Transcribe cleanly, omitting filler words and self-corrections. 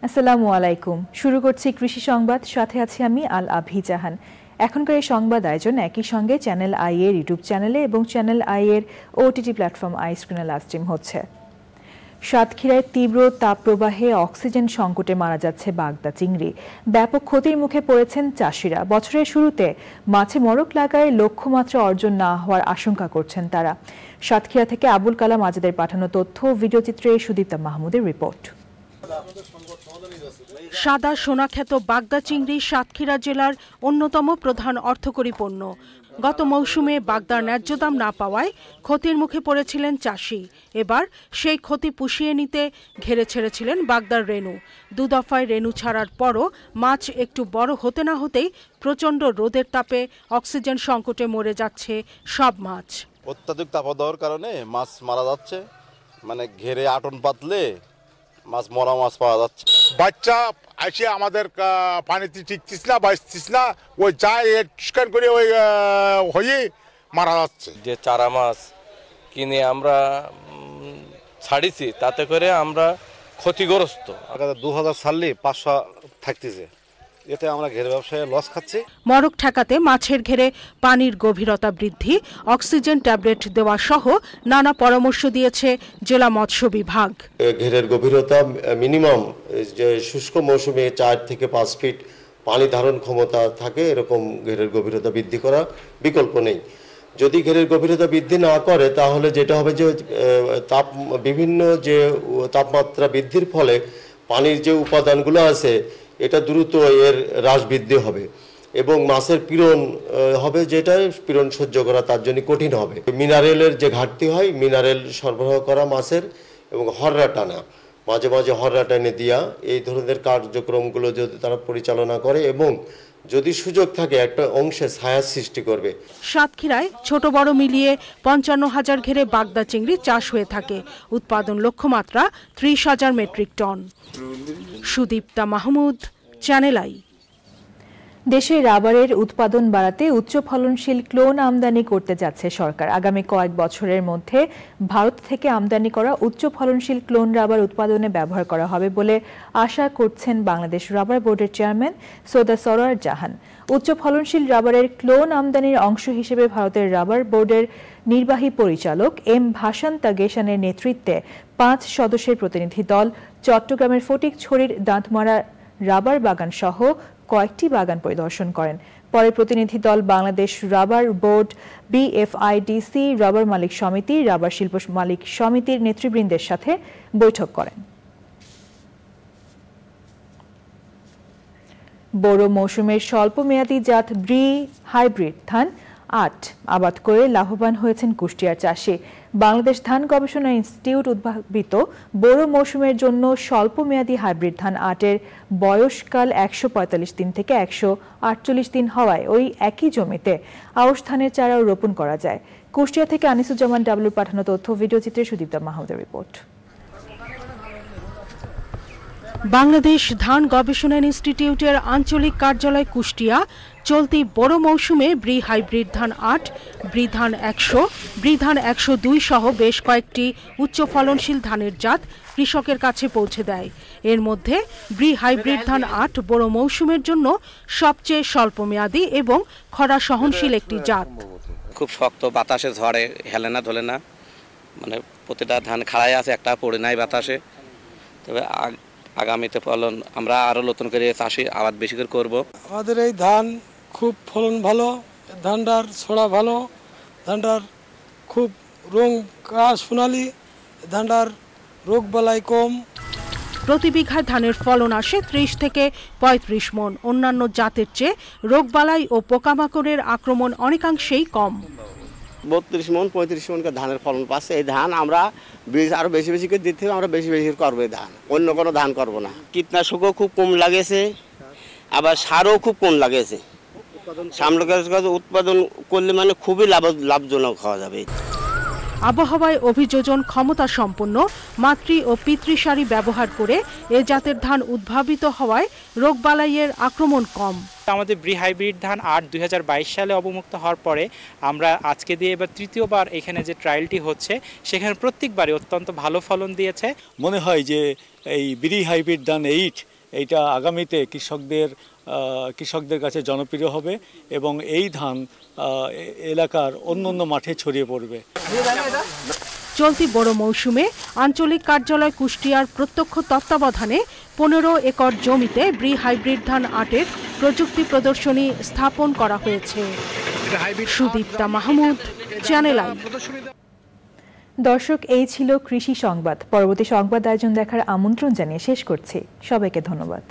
আসসালামু আলাইকুম। শুরু করছি কৃষি সংবাদ, সাথে আছি আমি আল আভি জাহান। এখনকার এই সংবাদ আয়োজন একই সঙ্গে চ্যানেল আই এর ইউটিউব চ্যানেলে এবং চ্যানেল আই এর ওটিটি প্ল্যাটফর্ম আই স্ক্রিনে লাইভ স্ট্রিম হচ্ছে। সাতক্ষীরায় তীব্র তাপপ্রবাহে অক্সিজেন সংকটে মারা যাচ্ছে বাগদা চিংড়ি। ব্যাপক ক্ষতির মুখে পড়েছেন চাষিরা। বছরের শুরুতে মাছে মরক লাগায় লক্ষ্যমাত্রা অর্জন না হওয়ার আশঙ্কা করছেন তারা। সাতক্ষীরা থেকে আবুল কালাম আজাদের পাঠানো তথ্য, ভিডিওচিত্রে সুদীপ্তা মাহমুদের রিপোর্ট। সাদা সোনাখ্যাত বাগদা চিংড়ি সাতক্ষীরা জেলার অন্যতম প্রধান অর্থকরী পণ্য। গত মৌসুমে বাগদার ন্যায্য দাম না পাওয়ায় ক্ষতির মুখে পড়েছিলেন চাষি। এবার সেই ক্ষতি পুষিয়ে নিতে ঘেরে ছেড়েছিলেন বাগদার রেণু। দুদফায় রেণু ছাড়ার পরও মাছ একটু বড় হতে না হতেই প্রচণ্ড রোদের তাপে অক্সিজেন সংকটে মরে যাচ্ছে সব মাছ। অত্যাধিক তাপদাহের কারণে মাছ মারা যাচ্ছে, মানে ঘেরে আটন পাতলে মাছ মরা মাছ পাওয়া যাচ্ছে। বাচ্চা এসে আমাদের পানিতে টিকতিস না, বাঁচতিস না, ওই যায় স্ক্যান করে ওই হয়ে মারা যাচ্ছে। যে চারা মাছ কিনে আমরা ছাড়িছি তাতে করে আমরা ক্ষতিগ্রস্ত। 2000 সালে 500 থাকতেছে, এতে আমরা ঘেরে ব্যবসায় লস খাচ্ছি। মরক ঠেকাতে মাছের ঘেরে পানির গভীরতা বৃদ্ধি, অক্সিজেন ট্যাবলেট দেওয়া সহ নানা পরামর্শ দিয়েছে জেলা মৎস্য বিভাগ। ঘেরের গভীরতা মিনিমাম যে শুষ্ক মৌসুমে 4 থেকে 5 ফিট পানি ধারণ ক্ষমতা থাকে, এরকম ঘেরের গভীরতা বৃদ্ধি করা বিকল্প নেই। যদি ঘেরের গভীরতা বৃদ্ধি না করে তাহলে যেটা হবে যে বিভিন্ন যে তাপমাত্রা বৃদ্ধির ফলে পানির যে উপাদানগুলো আছে এটা দ্রুত এর হ্রাস বৃদ্ধি হবে এবং মাছের পীড়ন হবে, যেটা পীড়ন সহ্য করা তার জন্য কঠিন হবে। মিনারেলের যে ঘাটতি হয়, মিনারেল সরবরাহ করা মাছের এবং হররা টানা, মাঝে মাঝে হররা টেনে দেওয়া, এই ধরনের কার্যক্রমগুলো যদি তারা পরিচালনা করে এবং যদি সুযোগ থাকে একটা অংশে ছায়া সৃষ্টি করবে। সাতক্ষীরায় ছোট বড় মিলিয়ে 55,000 ঘেরে বাগদা চিংড়ি চাষ হয়ে থাকে। উৎপাদন লক্ষ্যমাত্রা 30,000 মেট্রিক টন। সুদীপ্তা মাহমুদ, চ্যানেল আই। দেশে রাবারের উৎপাদন বাড়াতে উচ্চ ফলনশীল ক্লোন আমদানি করতে যাচ্ছে সরকার। আগামী কয়েক বছরের মধ্যে ভারত থেকে আমদানি করা উচ্চ ফলনশীল ক্লোন রাবার উৎপাদনে ব্যবহার করা হবে বলে আশা করছেন বাংলাদেশ রাবার বোর্ডের চেয়ারম্যান সৈয়দা সরোয়ার জাহান। উচ্চ ফলনশীল রাবারের ক্লোন আমদানির অংশ হিসেবে ভারতের রাবার বোর্ডের নির্বাহী পরিচালক এম ভাসান তাগেশানের নেতৃত্বে 5 সদস্যের প্রতিনিধি দল চট্টগ্রামের ফটিকছড়ির দাঁতমারা রাবার বাগান সহ কয়েকটি বাগান পরিদর্শন করেন। পরে প্রতিনিধি দল Bangladesh rubber board, BFIDC, rubber মালিক সমিতি, রাবার শিল্প মালিক সমিতির নেতৃবৃন্দের সাথে বৈঠক করেন। বড় মৌসুমের স্বল্পমেয়াদী জাত ব্রি হাইব্রিড ধান 8 আবাদ করে লাভবান হয়েছেন কুষ্টিয়ার চাষি। বাংলাদেশ ধান গবেষণা ইনস্টিটিউট উদ্ভাবিত বড় মৌসুমের জন্য স্বল্পমেয়াদী হাইব্রিড ধান 8-এর বয়সকাল 145 দিন থেকে 148 দিন হওয়ায় ওই একই জমিতে আউশ ধানের চারাও রোপণ করা যায়। কুষ্টিয়া থেকে আনিসুজ্জামান ডাবলুর পাঠানো তথ্য, ভিডিওচিত্রে সুদীপ্তা মাহমুদের রিপোর্ট। বাংলাদেশ ধান গবেষণা ইনস্টিটিউটের আঞ্চলিক কার্যালয় কুষ্টিয়া চলতি বড় মৌসুমে ব্রি হাইব্রিড ধান 8, ব্রি ধান 100, ব্রি ধান 102 সহ বেশ কয়েকটি উচ্চ ফলনশীল ধানের জাত কৃষকের কাছে পৌঁছে দেয়। এর মধ্যে ব্রি হাইব্রিড ধান 8 বড় মৌসুমের জন্য সবচেয়ে স্বল্পমেয়াদী এবং খরা সহনশীল একটি জাত। খুব শক্ত, বাতাসে ঝড়ে হেলে না ধরে না, মানে প্রতিটা ধান খাড়াই আছে, একটা পড়ে নাই বাতাসে। তবে আগামীতে ফলন আমরা আরো নতুন করে চাষি আবাদ বেশি করে করব। আমাদের এই ধান খুব ফলন ভালো, ধানটার ছড়া ভালো, ধানটার খুব রং সোনালি, ধানটার রোগ বালাই কম। প্রতি বিঘায় ধানের ফলন আসে 30 থেকে 35 মণ। অন্যান্য জাতের চেয়ে রোগবালাই ও পোকামাকড়ের আক্রমণ অনেকাংশেই কম। 32 মণ 35 মণ ধানের ফলন পাচ্ছে। এই ধান আমরা বীজ আরো বেশি বেশি করে দিতে হবে, আমরা বেশি বেশি করবো এই ধান, অন্য কোনো ধান করব না। কীটনাশকও খুব কম লাগেছে, আবার সারও খুব কম লাগেছে। সামনে উৎপাদন করলে মানে খুবই লাভজনক হওয়া যাবে। আবহাওয়ায় অভিযোজন ক্ষমতা সম্পন্ন মাতৃ ও পিতৃসারি ব্যবহার করে এ জাতের ধান উদ্ভাবিত হওয়ায় রোগবালাইয়ের আক্রমণ কম। আমাদের ব্রি হাইব্রিড ধান 2022 সালে অবমুক্ত হওয়ার পরে আমরা আজকে দিয়ে এবার তৃতীয়বার এখানে যে ট্রায়ালটি হচ্ছে সেখানে প্রত্যেকবারই অত্যন্ত ভালো ফলন দিয়েছে। মনে হয় যে এই ব্রি হাইব্রিড ধান 8 এইটা আগামীতে কৃষকদের কাছে জনপ্রিয় হবে এবং এই ধান এলাকার অন্য মাঠে ছড়িয়ে পড়বে। চলতি বড় মৌসুমে আঞ্চলিক কার্যালয় কুষ্টিয়ার প্রত্যক্ষ তত্ত্বাবধানে 15 একর জমিতে ব্রি হাইব্রিড ধান 8-এর প্রযুক্তি প্রদর্শনী স্থাপন করা হয়েছে। সুদীপ্তা মাহমুদ, চ্যানেল আই। দর্শক, এই ছিল কৃষি সংবাদ। পরবর্তী সংবাদ আয়োজন দেখার আমন্ত্রণ জানিয়ে শেষ করছি। সবাইকে ধন্যবাদ।